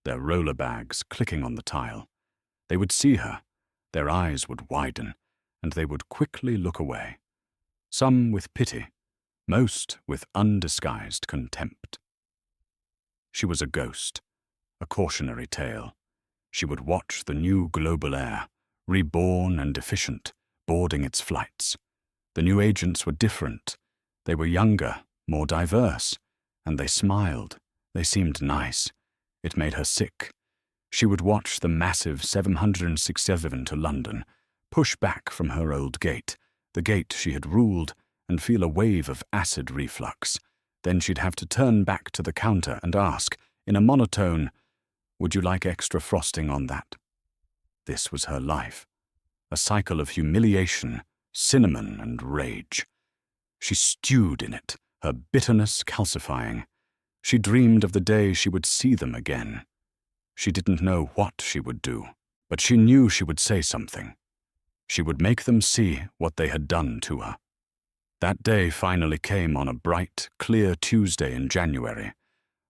their roller bags clicking on the tile. They would see her, their eyes would widen, and they would quickly look away, some with pity, most with undisguised contempt. She was a ghost, a cautionary tale. She would watch the new Global Air, reborn and efficient, boarding its flights. The new agents were different. They were younger, more diverse, and they smiled. They seemed nice. It made her sick. She would watch the massive 767 to London, push back from her old gate, the gate she had ruled, and feel a wave of acid reflux. Then she'd have to turn back to the counter and ask, in a monotone, "Would you like extra frosting on that?" This was her life, a cycle of humiliation, cinnamon, and rage. She stewed in it, her bitterness calcifying. She dreamed of the day she would see them again. She didn't know what she would do, but she knew she would say something. She would make them see what they had done to her. That day finally came on a bright, clear Tuesday in January.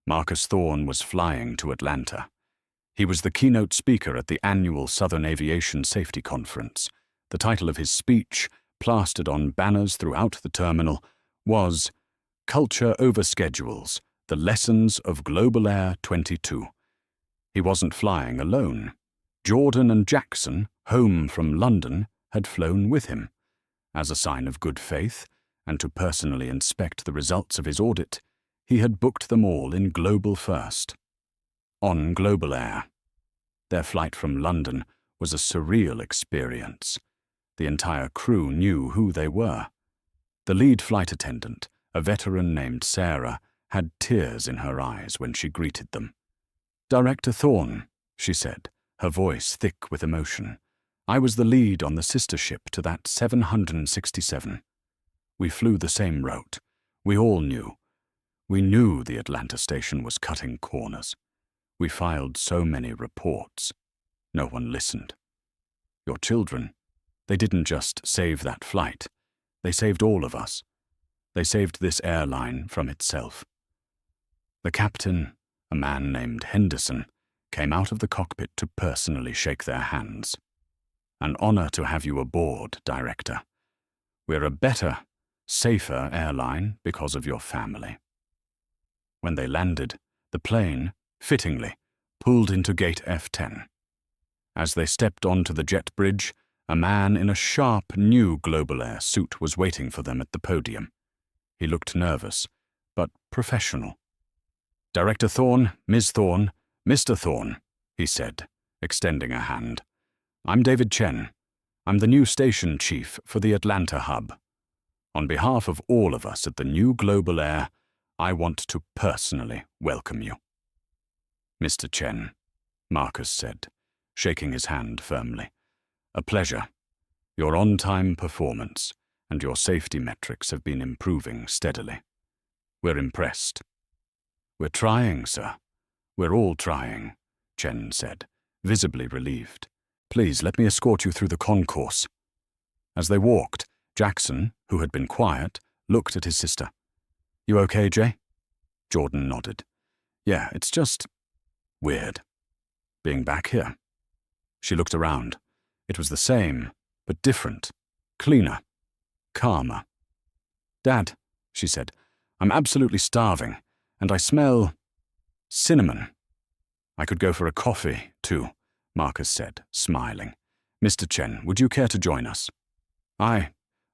Marcus Thorne was flying to Atlanta. He was the keynote speaker at the annual Southern Aviation Safety Conference. The title of his speech, plastered on banners throughout the terminal, was Culture Over Schedules, The Lessons of Global Air 22. He wasn't flying alone. Jordan and Jackson, home from London, had flown with him. As a sign of good faith, and to personally inspect the results of his audit, he had booked them all in Global First. On Global Air. Their flight from London was a surreal experience. The entire crew knew who they were. The lead flight attendant, a veteran named Sarah, had tears in her eyes when she greeted them. "Director Thorne," she said, her voice thick with emotion. "I was the lead on the sister ship to that 767. We flew the same route. We all knew. We knew the Atlanta station was cutting corners. We filed so many reports. No one listened. Your children, they didn't just save that flight. They saved all of us. They saved this airline from itself." The captain, a man named Henderson, came out of the cockpit to personally shake their hands. "An honor to have you aboard, Director. We're a better, safer airline because of your family." When they landed, the plane, fittingly, pulled into Gate F10. As they stepped onto the jet bridge, a man in a sharp new Global Air suit was waiting for them at the podium. He looked nervous, but professional. "Director Thorne, Ms. Thorne, Mr. Thorne," he said, extending a hand. "I'm David Chen. I'm the new station chief for the Atlanta hub. On behalf of all of us at the new Global Air, I want to personally welcome you." "Mr. Chen," Marcus said, shaking his hand firmly. "A pleasure. Your on-time performance and your safety metrics have been improving steadily. We're impressed." "We're trying, sir. We're all trying," Chen said, visibly relieved. "Please let me escort you through the concourse." As they walked, Jackson, who had been quiet, looked at his sister. "You okay, Jay?" Jordan nodded. "Yeah, it's just weird, being back here." She looked around. It was the same, but different, cleaner, calmer. "Dad," she said, "I'm absolutely starving, and I smell cinnamon." "I could go for a coffee, too," Marcus said, smiling. "Mr. Chen, would you care to join us?"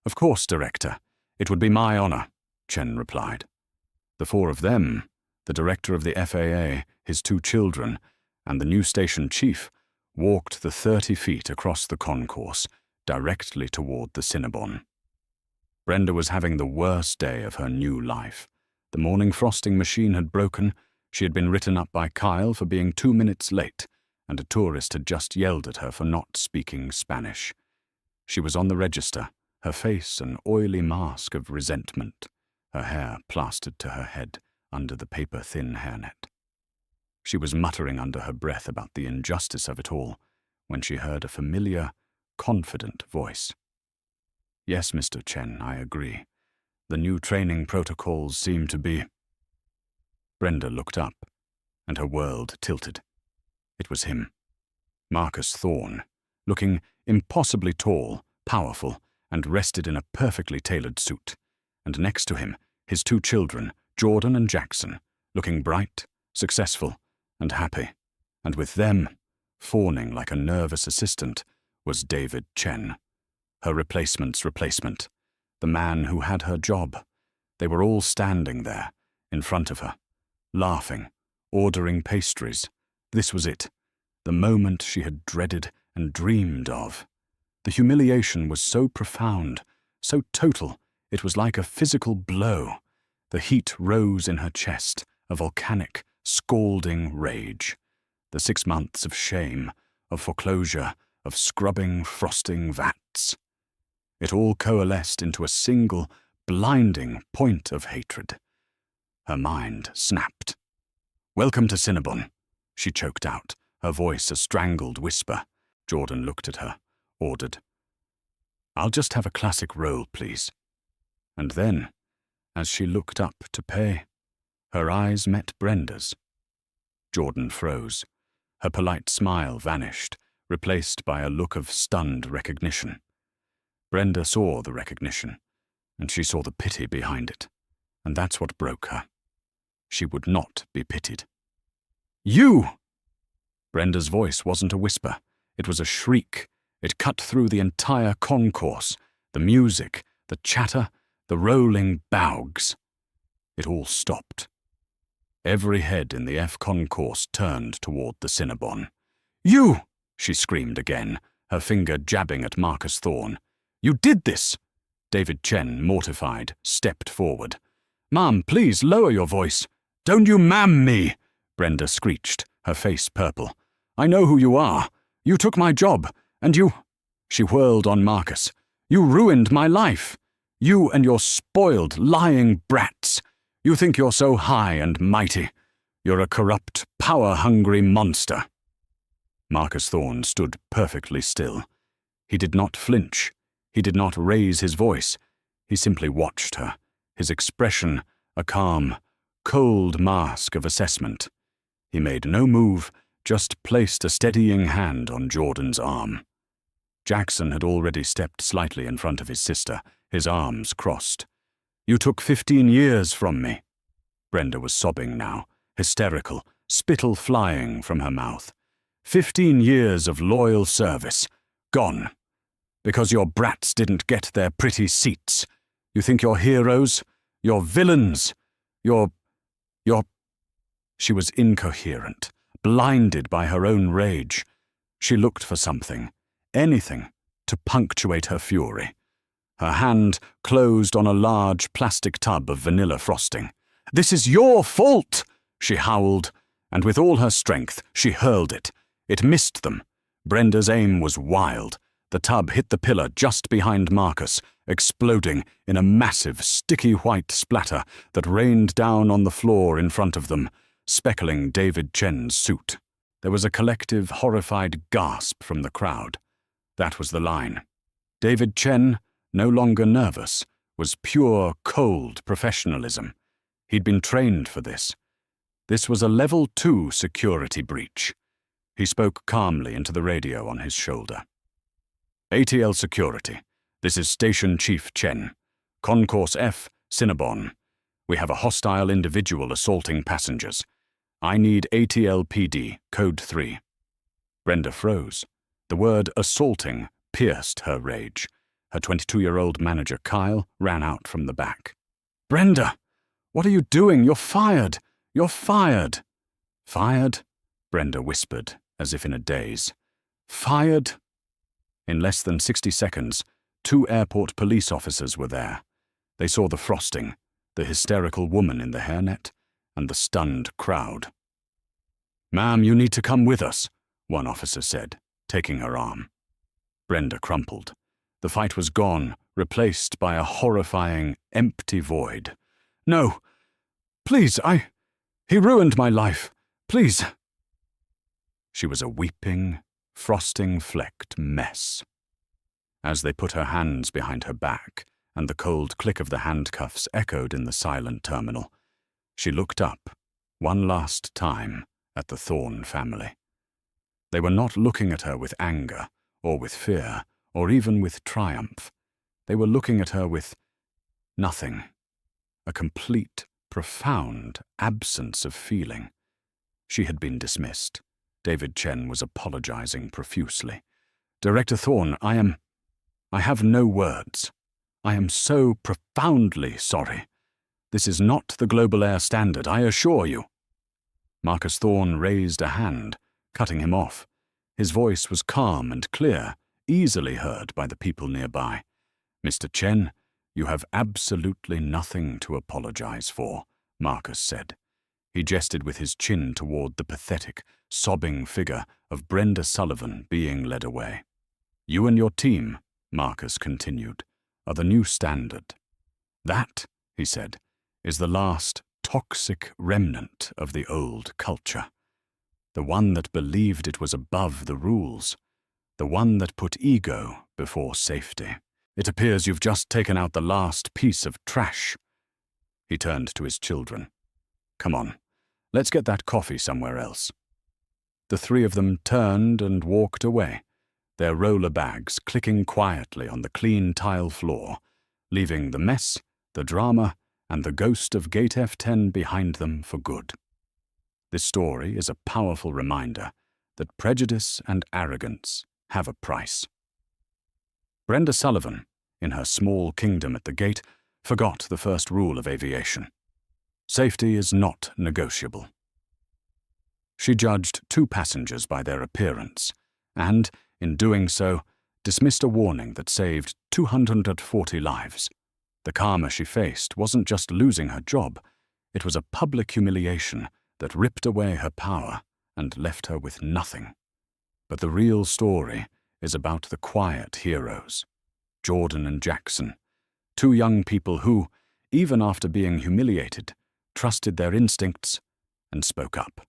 Of course, Director. It would be my honor," Chen replied. The four of them, The director of the FAA, his 2 children, and the new station chief walked the 30 feet across the concourse, directly toward the Cinnabon. Brenda was having the worst day of her new life. The morning frosting machine had broken, she had been written up by Kyle for being 2 minutes late, and a tourist had just yelled at her for not speaking Spanish. She was on the register, her face an oily mask of resentment, her hair plastered to her head under the paper-thin hairnet. She was muttering under her breath about the injustice of it all when she heard a familiar, confident voice. "Yes, Mr. Chen, I agree. The new training protocols seem to be—" Brenda looked up, and her world tilted. It was him, Marcus Thorne, looking impossibly tall, powerful, and rested in a perfectly tailored suit. And next to him, his 2 children, Jordan and Jackson, looking bright, successful, and happy. And with them, fawning like a nervous assistant, was David Chen, her replacement's replacement, the man who had her job. They were all standing there, in front of her, laughing, ordering pastries. This was it, the moment she had dreaded and dreamed of. The humiliation was so profound, so total, it was like a physical blow. The heat rose in her chest, a volcanic, scalding rage. The 6 months of shame, of foreclosure, of scrubbing, frosting vats. It all coalesced into a single, blinding point of hatred. Her mind snapped. "Welcome to Cinnabon," she choked out, her voice a strangled whisper. Jordan looked at her, ordered, "I'll just have a classic roll, please." And then, as she looked up to pay, her eyes met Brenda's. Jordan froze. Her polite smile vanished, replaced by a look of stunned recognition. Brenda saw the recognition, and she saw the pity behind it, and that's what broke her. She would not be pitied. "You!" Brenda's voice wasn't a whisper. It was a shriek. It cut through the entire concourse, the music, the chatter, the rolling bougs. It all stopped. Every head in the F concourse turned toward the Cinnabon. "You!" she screamed again, her finger jabbing at Marcus Thorne. "You did this!" David Chen, mortified, stepped forward. "Ma'am, please lower your voice." "Don't you ma'am me!" Brenda screeched, her face purple. "I know who you are. You took my job, and you—" She whirled on Marcus. "You ruined my life. You and your spoiled, lying brats. You think you're so high and mighty. You're a corrupt, power-hungry monster." Marcus Thorne stood perfectly still. He did not flinch. He did not raise his voice. He simply watched her, his expression a calm, cold mask of assessment. He made no move, just placed a steadying hand on Jordan's arm. Jackson had already stepped slightly in front of his sister, his arms crossed. "You took 15 years from me." Brenda was sobbing now, hysterical, spittle flying from her mouth. 15 years of loyal service, gone. Because your brats didn't get their pretty seats. You think you're heroes? You're villains. You're... She was incoherent, blinded by her own rage. She looked for something, anything, to punctuate her fury. Her hand closed on a large plastic tub of vanilla frosting. "This is your fault!" she howled, and with all her strength she hurled it. It missed them. Brenda's aim was wild. The tub hit the pillar just behind Marcus, exploding in a massive, sticky white splatter that rained down on the floor in front of them, speckling David Chen's suit. There was a collective, horrified gasp from the crowd. That was the line. David Chen, no longer nervous, was pure, cold professionalism. He'd been trained for this. This was a Level 2 security breach. He spoke calmly into the radio on his shoulder. "ATL Security, this is Station Chief Chen. Concourse F, Cinnabon. We have a hostile individual assaulting passengers. I need ATL PD, Code 3. Brenda froze. The word assaulting pierced her rage. Her 22-year-old manager, Kyle, ran out from the back. "Brenda! What are you doing? You're fired! You're fired!" "Fired?" Brenda whispered, as if in a daze. "Fired?" In less than 60 seconds, 2 airport police officers were there. They saw the frosting, the hysterical woman in the hairnet, and the stunned crowd. "Ma'am, you need to come with us," one officer said, taking her arm. Brenda crumpled. The fight was gone, replaced by a horrifying, empty void. "No! Please, he ruined my life. Please!" She was a weeping, frosting-flecked mess. As they put her hands behind her back, and the cold click of the handcuffs echoed in the silent terminal, she looked up, one last time, at the Thorne family. They were not looking at her with anger, or with fear, or even with triumph. They were looking at her with nothing, a complete, profound absence of feeling. She had been dismissed. David Chen was apologizing profusely. "Director Thorne, I have no words. I am so profoundly sorry. This is not the Global Air Standard, I assure you." Marcus Thorne raised a hand, cutting him off. His voice was calm and clear, easily heard by the people nearby. "Mr. Chen, you have absolutely nothing to apologize for," Marcus said. He gestured with his chin toward the pathetic, sobbing figure of Brenda Sullivan being led away. "You and your team," Marcus continued, "are the new standard. That," he said, "is the last toxic remnant of the old culture. The one that believed it was above the rules. The one that put ego before safety. It appears you've just taken out the last piece of trash." He turned to his children. "Come on, let's get that coffee somewhere else." The 3 of them turned and walked away, their roller bags clicking quietly on the clean tile floor, leaving the mess, the drama, and the ghost of Gate F10 behind them for good. This story is a powerful reminder that prejudice and arrogance have a price. Brenda Sullivan, in her small kingdom at the gate, forgot the first rule of aviation. Safety is not negotiable. She judged 2 passengers by their appearance, and, in doing so, dismissed a warning that saved 240 lives. The karma she faced wasn't just losing her job, it was a public humiliation that ripped away her power and left her with nothing. But the real story is about the quiet heroes, Jordan and Jackson, 2 young people who, even after being humiliated, trusted their instincts and spoke up.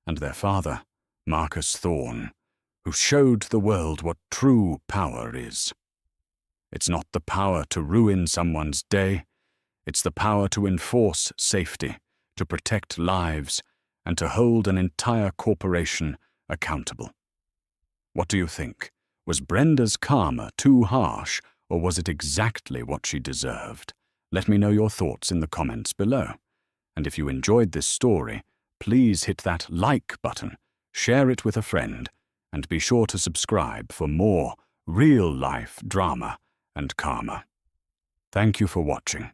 And their father, Marcus Thorne, who showed the world what true power is. It's not the power to ruin someone's day, it's the power to enforce safety, to protect lives, and to hold an entire corporation accountable. What do you think? Was Brenda's karma too harsh, or was it exactly what she deserved? Let me know your thoughts in the comments below. And if you enjoyed this story, please hit that like button, share it with a friend, and be sure to subscribe for more real-life drama and karma. Thank you for watching.